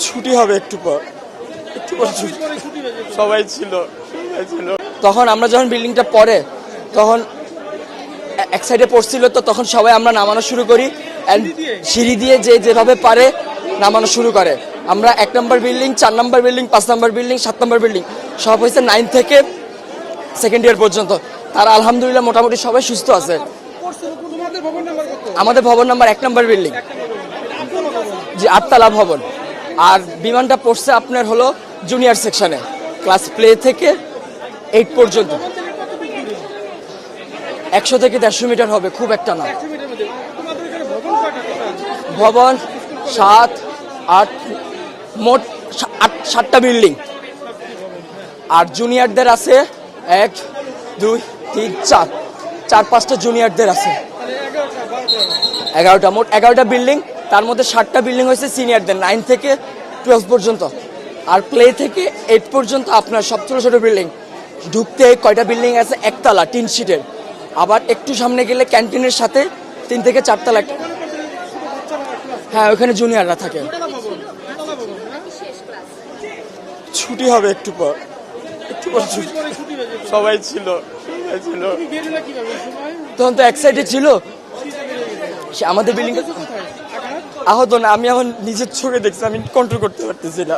ছুটি হবে একটু পর সবাই ছিল তখন আমরা যখন বিল্ডিংটা পড়ে তখন এক সাইডে পড়ছিল, তো তখন সবাই আমরা নামানো শুরু করি। সিঁড়ি দিয়ে যে যেভাবে পারে নামানো শুরু করে। আমরা 1 নম্বর বিল্ডিং, 4 নম্বর বিল্ডিং, 5 নম্বর বিল্ডিং, 7 নম্বর বিল্ডিং সব হয়েছে 9 থেকে সেকেন্ড ইয়ার পর্যন্ত। তারা আলহামদুলিল্লাহ মোটামুটি সবাই সুস্থ আছে। আমাদের ভবন নাম্বার 1 নম্বর বিল্ডিং, জি 8 তলা ভবন। আর বিমানটা পড়ছে আপনার হলো জুনিয়র সেকশনে, ক্লাস প্লে থেকে 8 পর্যন্ত। 100 থেকে 150 মিটার হবে, খুব একটা না। ভবন 7, 8, মোট 7টা বিল্ডিং। আর জুনিয়রদের আছে 1, 2, 3, 4-5টা জুনিয়রদের আছে। 11টা, মোট 11টা বিল্ডিং। তার মধ্যে 7টা বিল্ডিং হয়েছে সিনিয়রদের, 9 থেকে 12 পর্যন্ত। আর প্লে থেকে 8 পর্যন্ত আপনার সব ছোটো ছোটো বিল্ডিং। ঢুকতে কয়টা বিল্ডিং আছে, 1 তলা টিন শিটের। আবার একটু সামনে গেলে ক্যান্টিনের সাথে 3 থেকে 4 তলা। হ্যাঁ, ওখানে জুনিয়ররা থাকে। ছুটি হবে একটু পর সবাই ছিল তখন তো এক সাইডে ছিল। সে আমাদের বিল্ডিং আহত না, আমি এখন নিজের চোখে দেখছি, আমি কন্ট্রোল করতে পারতেছি না।